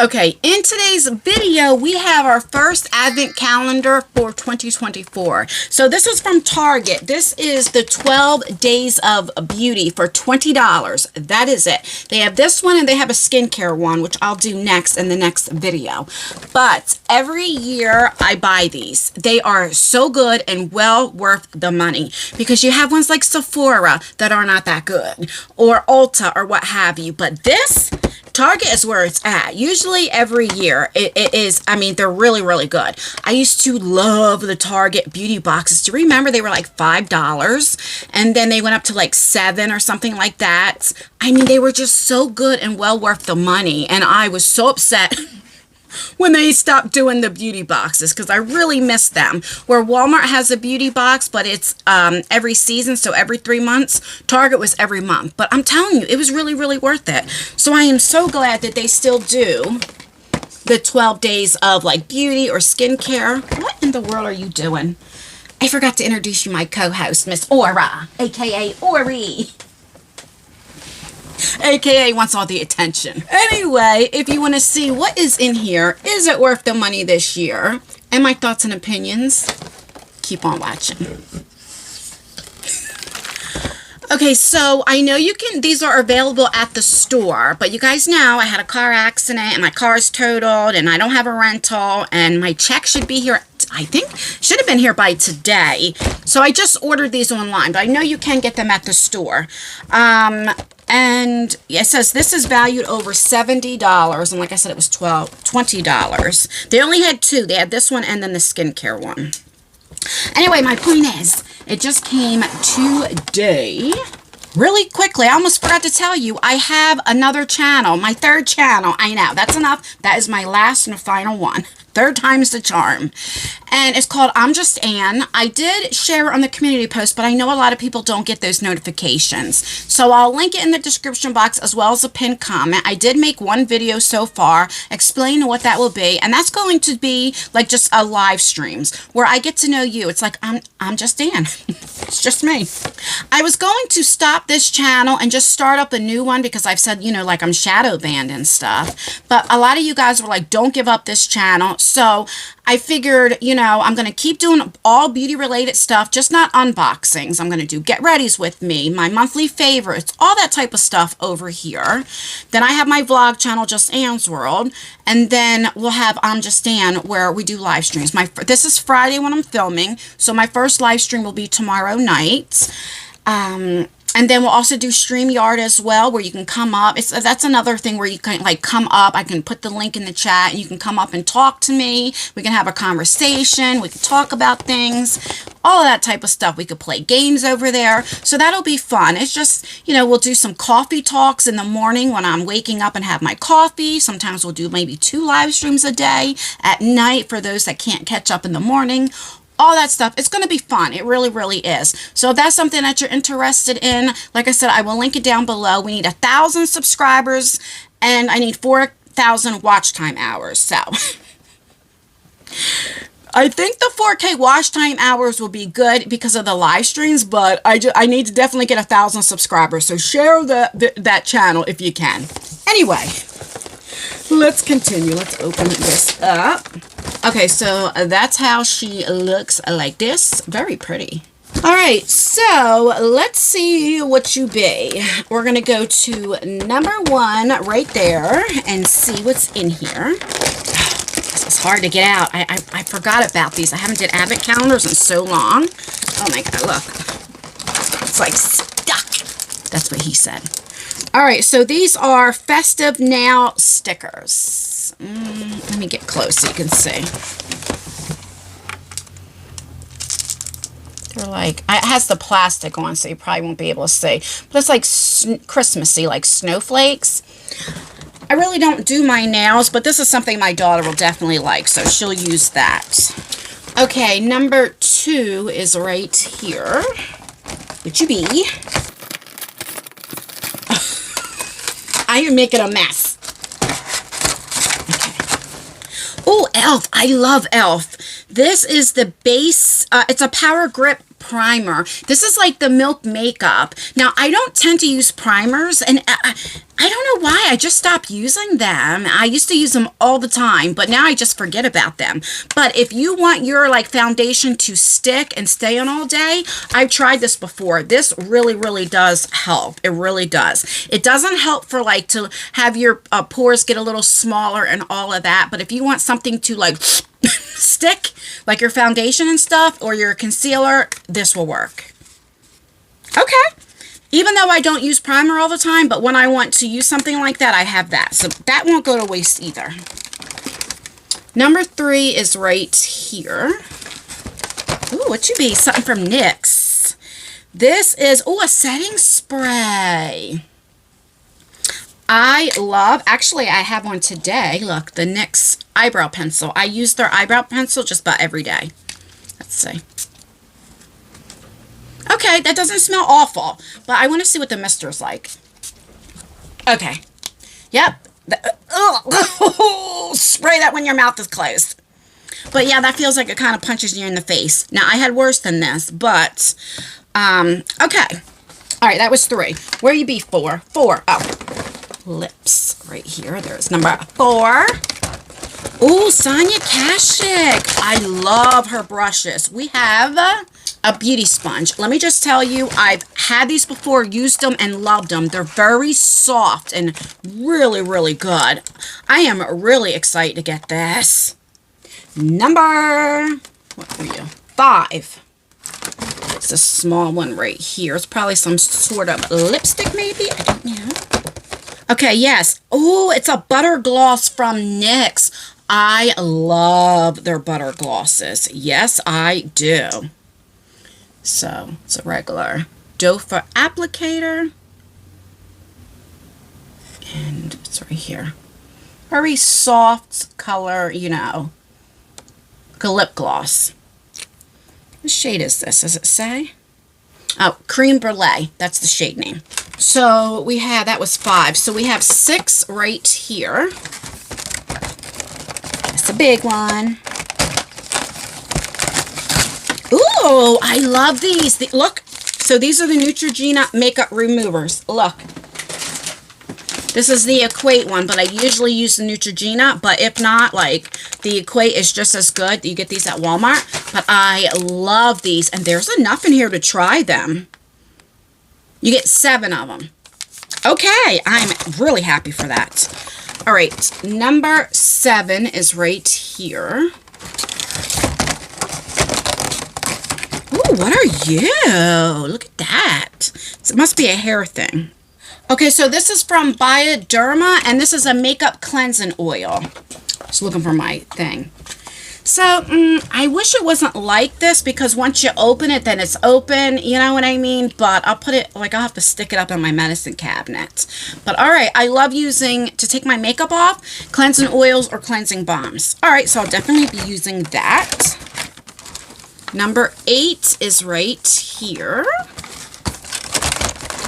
Okay, in today's video, we have our first advent calendar for 2024. So this is from Target. This is the 12 Days of Beauty for $20. That is it. They have this one and they have a skincare one, which I'll do next in the next video. But every year I buy these. They are so good and well worth the money because you have ones like Sephora that are not that good, or Ulta or what have you. But this Target is where it's at. Usually every year it is, I mean, they're really, really good. I used to love the Target beauty boxes. Do you remember they were like $5 and then they went up to like $7 or something like that? I mean, they were just so good and well worth the money. And I was so upset when they stopped doing the beauty boxes because I really miss them. Where Walmart has a beauty box, but it's every season, so every 3 months. Target was every month. But I'm telling you, it was really, really worth it. So I am so glad that they still do the 12 days of like beauty or skincare. What in the world are you doing? I forgot to introduce you my co-host, Miss Aura, aka Ori. AKA wants all the attention. Anyway, if you want to see what is in here, is it worth the money this year, and my thoughts and opinions, keep on watching. Okay, so I know you can, these are available at the store, but you guys know I had a car accident and my car is totaled and I don't have a rental and my check should be here, I think, should have been here by today. So I just ordered these online, but I know you can get them at the store. And it says this is valued over $70, and like I said, it was $20. They only had two. They had this one and then the skincare one. Anyway, my point is, it just came today. Really quickly, I almost forgot to tell you, I have another channel, my third channel. I know, that's enough. That is my last and final one. Third time's the charm. And it's called I'm Just Ann. I did share it on the community post, but I know a lot of people don't get those notifications. So I'll link it in the description box as well as a pinned comment. I did make one video so far explaining what that will be. And that's going to be like just a live streams where I get to know you. It's like, I'm Just Ann. It's just me. I was going to stop this channel and just start up a new one because I've said, you know, like I'm shadow banned and stuff. But a lot of you guys were like, don't give up this channel. So I figured, you know, I'm going to keep doing all beauty related stuff, just not unboxings. I'm going to do get readies with me, my monthly favorites, all that type of stuff over here. Then I have my vlog channel, Just Ann's World. And then we'll have I'm Just Ann where we do live streams. This is Friday when I'm filming. So my first live stream will be tomorrow night. And then we'll also do StreamYard as well, where you can come up. That's another thing where you can like come up. I can put the link in the chat and you can come up and talk to me. We can have a conversation. We can talk about things, all of that type of stuff. We could play games over there. So that'll be fun. It's just, you know, we'll do some coffee talks in the morning when I'm waking up and have my coffee. Sometimes we'll do maybe 2 live streams a day at night for those that can't catch up in the morning. All that stuff. It's going to be fun. It really, really is. So if that's something that you're interested in, like I said, I will link it down below. We need 1,000 subscribers and I need 4,000 watch time hours. So I think the 4K watch time hours will be good because of the live streams, but I need to definitely get 1,000 subscribers. So share that channel if you can. Anyway, let's continue. Let's open this up. Okay, so that's how she looks like this. Very pretty. All right, so let's see what you be. We're going to go to number 1 right there and see what's in here. This is hard to get out. I forgot about these. I haven't did advent calendars in so long. Oh my God, look. It's like stuck. That's what he said. All right, so these are Festive Now stickers. Let me get close so you can see. They're like, it has the plastic on, so you probably won't be able to see. But it's like Christmassy, like snowflakes. I really don't do my nails, but this is something my daughter will definitely like, so she'll use that. Okay, number 2 is right here. Which you be? I am making a mess. Oh, e.l.f. I love e.l.f. This is the base. It's a Power Grip primer. This is like the Milk Makeup. Now, I don't tend to use primers, and I don't know why. I just stopped using them. I used to use them all the time, but now I just forget about them. But if you want your like foundation to stick and stay on all day, I've tried this before. This really, really does help. It really does. It doesn't help for like to have your pores get a little smaller and all of that. But if you want something to like stick, like your foundation and stuff, or your concealer, this will work. Okay. Even though I don't use primer all the time, but when I want to use something like that, I have that. So that won't go to waste either. Number 3 is right here. Ooh, what should be? Something from NYX. This is, a setting spray. I love, actually, I have one today. Look, the NYX eyebrow pencil. I use their eyebrow pencil just about every day. Let's see. Okay, that doesn't smell awful, but I want to see what the mister's like. Okay. Yep. Spray that when your mouth is closed. But yeah, that feels like it kind of punches you in the face. Now, I had worse than this, but, okay. All right, that was 3. Where you be 4? 4. Oh, lips right here. There's number 4. Ooh, Sonia Kashik. I love her brushes. We have a beauty sponge. Let me just tell you, I've had these before, used them, and loved them. They're very soft and really, really good. I am really excited to get this. Number, what were you? 5. It's a small one right here. It's probably some sort of lipstick, maybe. I don't know. Okay, yes. Oh, it's a butter gloss from NYX. I love their butter glosses. Yes, I do. So, it's a regular doe for applicator. And it's right here. Very soft color, you know, like a lip gloss. What shade is this? Does it say? Oh, Cream Brulee. That's the shade name. So, we have, that was 5. So, we have 6 right here. That's a big one. Ooh, I love these. Look, so these are the Neutrogena makeup removers. Look. This is the Equate one, but I usually use the Neutrogena, but if not, like, the Equate is just as good. You get these at Walmart, but I love these, and there's enough in here to try them. You get 7 of them. Okay, I'm really happy for that. All right, number 7 is right here. Ooh, what are you? Look at that. It must be a hair thing. Okay, so this is from Bioderma, and this is a makeup cleansing oil. Just looking for my thing. So, I wish it wasn't like this, because once you open it, then it's open, you know what I mean? But I'll put it, like, I'll have to stick it up in my medicine cabinet. But, all right, I love using, to take my makeup off, cleansing oils or cleansing balms. All right, so I'll definitely be using that. Number 8 is right here.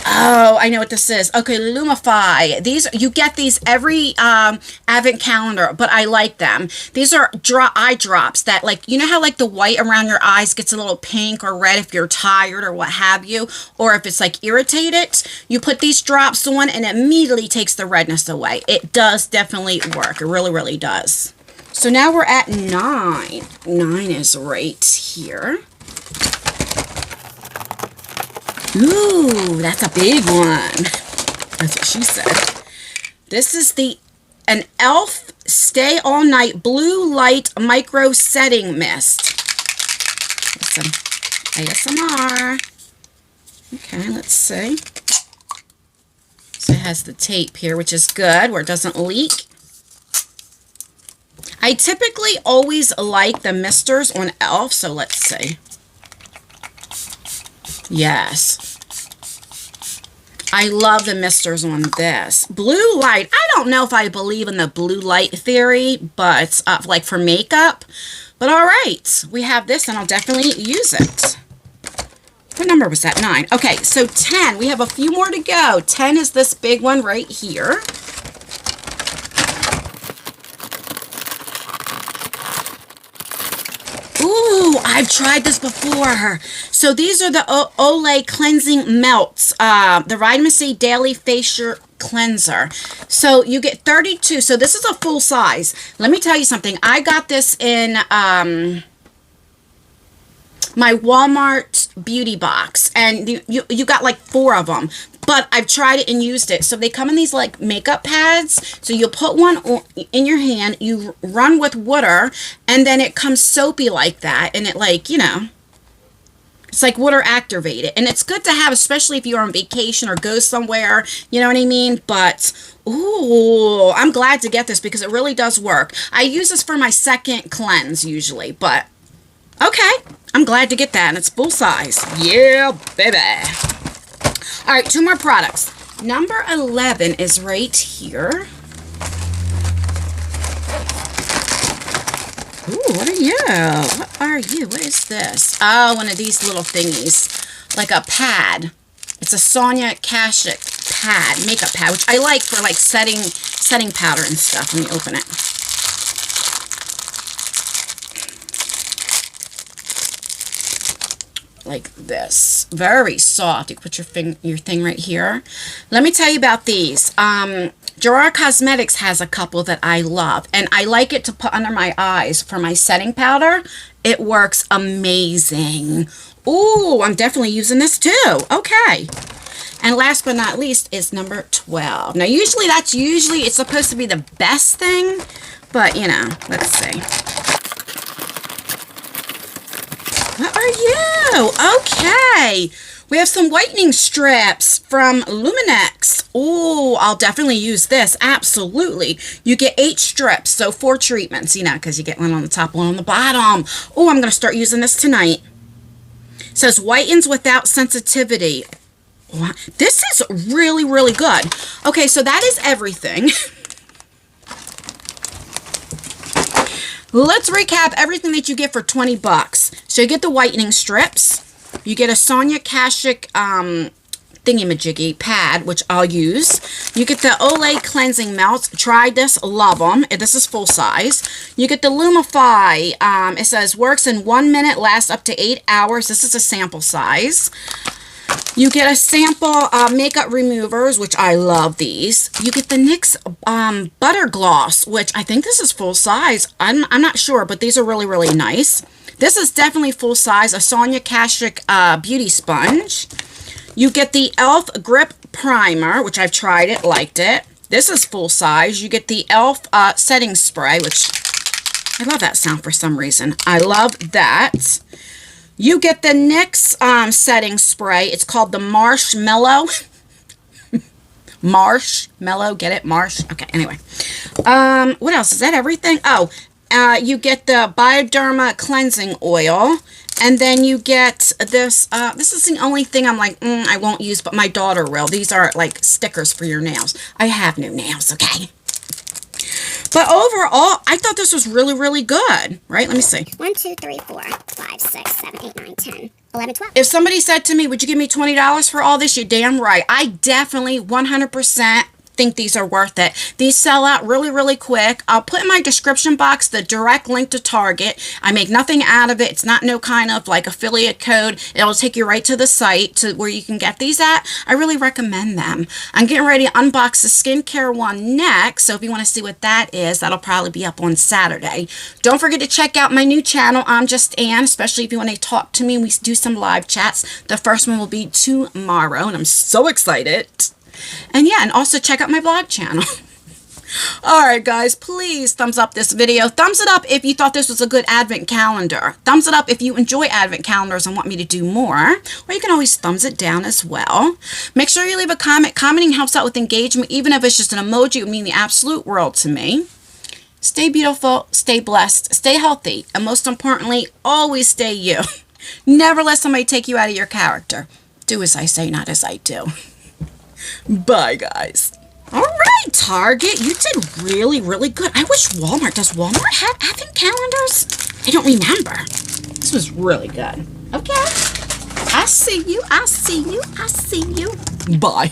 Oh, I know what this is. Okay, Lumify. These, you get these every advent calendar, but I like them. These are eye drops that, like, you know how like the white around your eyes gets a little pink or red if you're tired or what have you, or if it's like irritated, you put these drops on and it immediately takes the redness away. It does definitely work. It really, really does. So now we're at 9. 9 is right here. Ooh, that's a big one. That's what she said. This is an e.l.f. Stay All Night Blue Light Micro Setting Mist. Listen, ASMR. Okay, let's see. So it has the tape here, which is good, where it doesn't leak. I typically always like the misters on e.l.f., so let's see. Yes. I love the misters on this. Blue light. I don't know if I believe in the blue light theory, but like for makeup. But all right. We have this, and I'll definitely use it. What number was that? 9. Okay, so 10. We have a few more to go. 10 is this big one right here. Ooh, I I've tried this before. So these are the Olay cleansing melts, the vitamin C daily facial cleanser. So you get 32. So this is a full size. Let me tell you something. I got this in my Walmart beauty box, and you got like 4 of them, but I've tried it and used it. So they come in these like makeup pads. So you'll put one in your hand, you run with water, and then it comes soapy like that, and it, like, you know, it's like water activated, and it's good to have, especially if you're on vacation or go somewhere, you know what I mean? But ooh, I'm glad to get this because it really does work. I use this for my second cleanse usually, but okay, I'm glad to get that, and it's full size. Yeah, baby. All right, 2 more products. Number 11 is right here. Ooh, what are you? What are you? What is this? Oh, one of these little thingies. Like a pad. It's a Sonia Kashik pad, makeup pad, which I like for like setting powder and stuff. Let me open it. Like this. Very soft. You can put your thing right here. Let me tell you about these. Gerard Cosmetics has a couple that I love, and I like it to put under my eyes for my setting powder. It works amazing. Ooh, I'm definitely using this too. Okay. And last but not least is number 12. Now, it's supposed to be the best thing, but, you know, let's see. What are you? Okay. We have some whitening strips from Luminex. Oh, I'll definitely use this. Absolutely. You get 8 strips, so 4 treatments, you know, because you get one on the top, one on the bottom. Oh, I'm going to start using this tonight. It says whitens without sensitivity. This is really, really good. Okay, so that is everything. Let's recap everything that you get for 20 bucks. So you get the whitening strips. You get a Sonia Kashik thingy-majiggy pad, which I'll use. You get the Olay cleansing melts. Tried this. Love them. This is full size. You get the Lumify. It says works in 1 minute, lasts up to 8 hours. This is a sample size. You get a sample makeup removers, which I love these. You get the NYX Butter Gloss, which I think this is full size. I'm not sure, but these are really, really nice. This is definitely full size. A Sonia Kashik beauty sponge. You get the e.l.f. Grip Primer, which I've tried it, liked it. This is full size. You get the e.l.f. setting spray, which I love that sound for some reason. I love that. You get the NYX setting spray. It's called the Marshmallow. Marshmallow, get it? Marsh. Okay, anyway. What else? Is that everything? Oh, you get the Bioderma cleansing oil. And then you get this. This is the only thing I'm like, I won't use, but my daughter will. These are like stickers for your nails. I have new nails, okay? But overall, I thought this was really, really good. Right? Let me see. 1, 2, 3, 4, 5, 6, 7, 8, 9, 10, 11, 12. If somebody said to me, would you give me $20 for all this? You're damn right. I definitely 100% think these are worth it. These sell out really, really quick. I'll put in my description box the direct link to Target. I make nothing out of it. It's not no kind of like affiliate code. It'll take you right to the site to where you can get these at. I really recommend them. I'm getting ready to unbox the skincare one next. So if you want to see what that is, that'll probably be up on Saturday. Don't forget to check out my new channel. I'm Just Ann, especially if you want to talk to me. We do some live chats. The first one will be tomorrow, and I'm so excited. And yeah, and also check out my blog channel. Alright guys, please thumbs up this video. Thumbs it up if you thought this was a good advent calendar. Thumbs it up if you enjoy advent calendars and want me to do more. Or you can always thumbs it down as well. Make sure you leave a comment. Commenting helps out with engagement. Even if it's just an emoji, it would mean the absolute world to me. Stay beautiful, stay blessed, stay healthy, and most importantly, always stay you. Never let somebody take you out of your character. Do as I say, not as I do. Bye, guys. All right, Target, you did really, really good. I wish Walmart. Does Walmart have advent calendars? I don't remember. This was really good. Okay. I see you. I see you. I see you. Bye.